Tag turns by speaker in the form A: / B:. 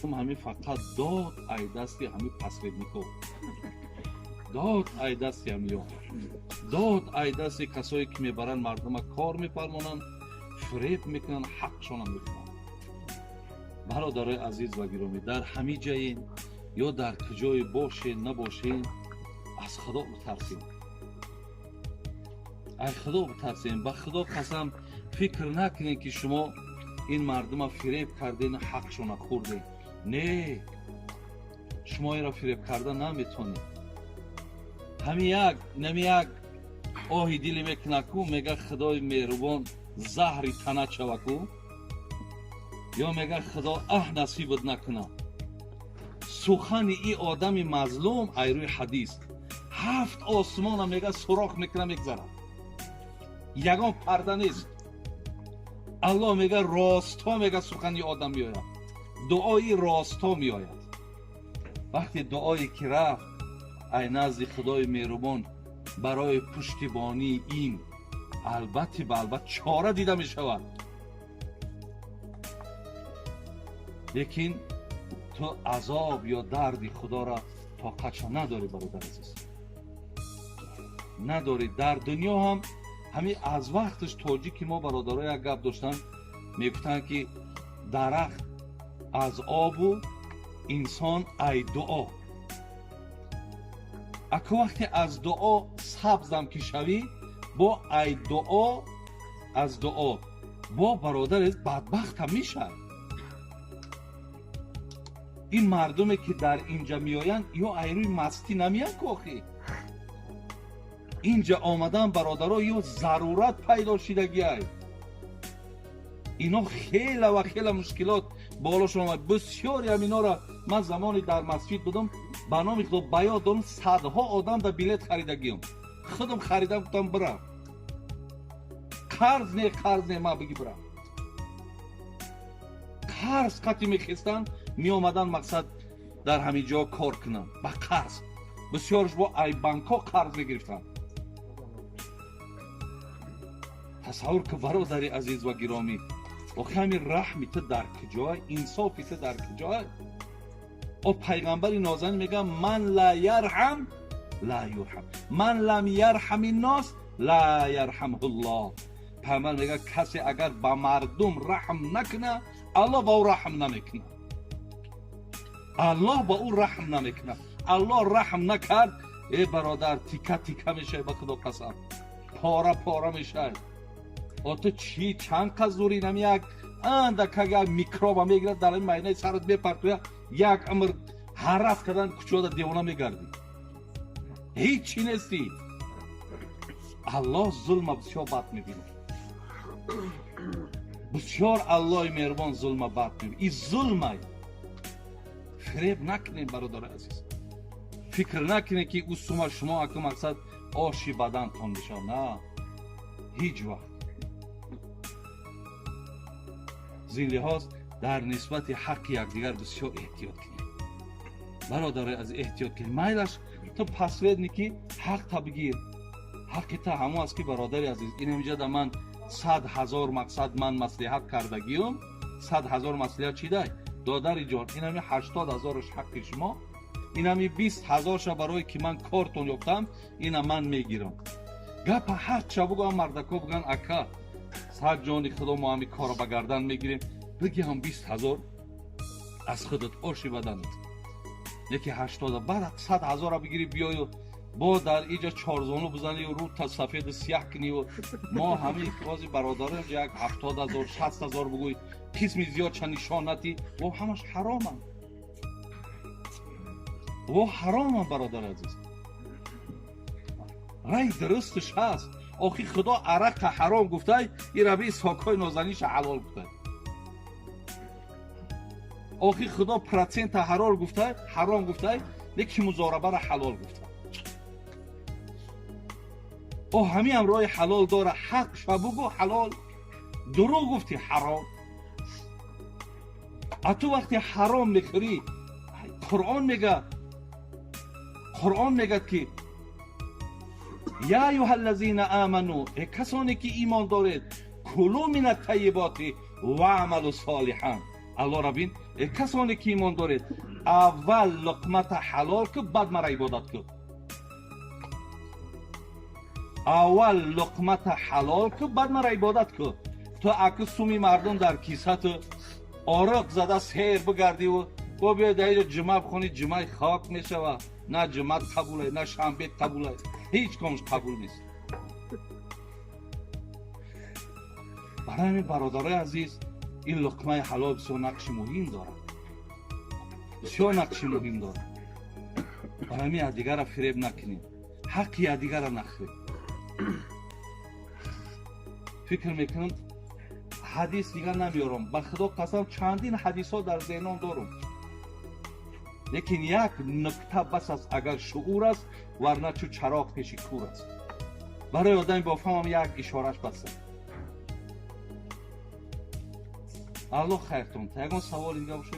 A: مردم همین فقط داد ای دستی همین پسوردنیکو، داد ای دستی همین، داد ای دستی کسایی که میبرن مردم کار میفرمانن، فریب میکنن، حقشون هم میکنن. برادرای عزیز و گرامی، در همین جایی یا در کجای باشین نباشین از خدا بترسین، از خدا بترسین. به خدا قسم فکر نکنین که شما این مردم فریب کردین، حقشون خوردین. نه، شما این را فریب کردن نمیتونید. همین یک آهی دلی میکنه کو میگه خدای مهربان زهری تنه شوه کو، یا میگه خدا نصیبت نکنه. سخن ای آدم مظلوم ای روی حدیث 7 آسمان میگه سوراخ میکنه میگذره، یگان پرده نیست. الله میگه راستا میگه سخن ای آدم میآید، دعای راستا میآید. وقتی دعایی که رفت ای نزد خدای مهربان برای پشتیبانی این البته به البته چاره دیده می شود، لیکن تو عذاب یا دردی خدا را طاقتش نداری برادر عزیز، نداری. در دنیا هم همین از وقتش توجی که ما برادرای یک گپ داشتن میگفتن که درخت از آب و انسان ای دعا. اکو وقتی از دعا سبزم که شوی با ای دعا از دعا با برادر بدبخت هم میشه. این مردمی که در اینجا میآیند یا ایروی مستی نمیان کاخی، اینجا آمدن برادرها یا ضرورت پیدا شدگی ای. اینا خیلی و خیلی مشکلات بالاشون آمد. بسیاری همینا را من زمانی در مسجد بودم به نام خدا بیاد دارم، صدها آدم در بلیت خریدگیم، خودم خریدم گفتم برم، قرض نه من بگی برم. قرض قطعی میخستن می آمدن مقصد در همین جا کار کنن با قرض. بسیارش با ای بانک ها قرض میگرفتن. تصور که برادری عزیز و گرامی، آخه همین رحمت در کجای، انصافت در کجای. او پیغمبر نازنین میگه من لا یرحم لا یرحم، من لم یرحم الناس لا یرحمه الله. پیغمبر میگه کسی اگر با مردم رحم نکنه الله با او رحم نمیکنه، الله با او رحم نمیکنه. الله رحم نکرد ای برادر تیکه تیکه میشه، به خدا قسم پاره پاره میشه. او تو چی چند قد زوری نمیاد اندک اگر میکروب میگیرد در این معنی سرت بپرتوید یک عمر حرف کردن کچودا دیوانه میگردی، هیچی نیستی. الله ظلم بسیار بد میبینه، بسیار الله مهربان ظلم بد میبینه. این ظلمه. فریب نکنین برادر عزیز، فکر نکنین که او شما اگه مقصد آشی بدن تان بشه، نه هیچ وقت. زین لحاظ در نسبت حق یکدیگر بسیار احتیاط کنید برادر از احتیاط کنید. میلش تو پسورد نیکی حق تا بگیر، حق تا همون است که برادر عزیز این اینجا در من 100,000 مقصد من مصلحت کردگیم، 100,000 مصلحت چیده دادر جان، این همی 80,000ش حق شما، این همی 20,000ش برای که من کارتون یافتم این من میگیرم. گپ هر چه بگم مردکو بگن اکا صد جانی خدا ما همی کارو بگردن میگیریم، بگی هم 20,000 از خودت آشی بدنت، یکی 80 بعد 100,000 بگیری بیای و با در اینجا 4 زانو بزنی و رو تا سفید سیاه کنی و ما همه بازی برادران یک 70,000 60,000 بگوی قسمی زیاد چند نشانتی و همش حرامن و حرامن برادر عزیز. رای درستش هست. آخی خدا عرق حرام گفته، این ربی ساکای نازنیش حلال گفته. آخی خدا پرسنت حرام گفته، لیکن مزاربه را حلال گفته. او همین هم رای حلال داره، حق شبگو حلال، دروغ گفتی حرام. اتو وقتی حرام میخوری، قرآن میگه که یا ایها الذین آمنو، کسانی که ایمان دارید، کلوا من الطیبات و اعملوا صالحا. الله را بین کسانی که ایمان دارید اول لقمت حلال که بعد مرا عبادت کن. اول لقمت حلال که بعد مرا عبادت کن. تو اگه سومی مردم در کیسه آرق زده سیر بگردی و بیاید اینجا جمعه بخونی، جمعه خاک میشه. نه جمعه قبوله، نه شنبه قبوله، هیچ کامش قبول نیست. برای همین برادرای عزیز این لقمه حلال بسیار نقش مهم داره، بسیار نقش مهم داره. برای همین دیگر را فریب نکنیم، حق دیگر را نخوریم. فکر میکنم حدیث دیگر نمیارم، به خدا قسم چندین حدیث ها در ذهنم دارم، لیکن یک نکته بس است، اگر شعور است ورنه چو چراغ پیش کور است. برای آدم با فهمم یک اشارش بس است. الله خیرتون. تا یکان سوال دیگه باشه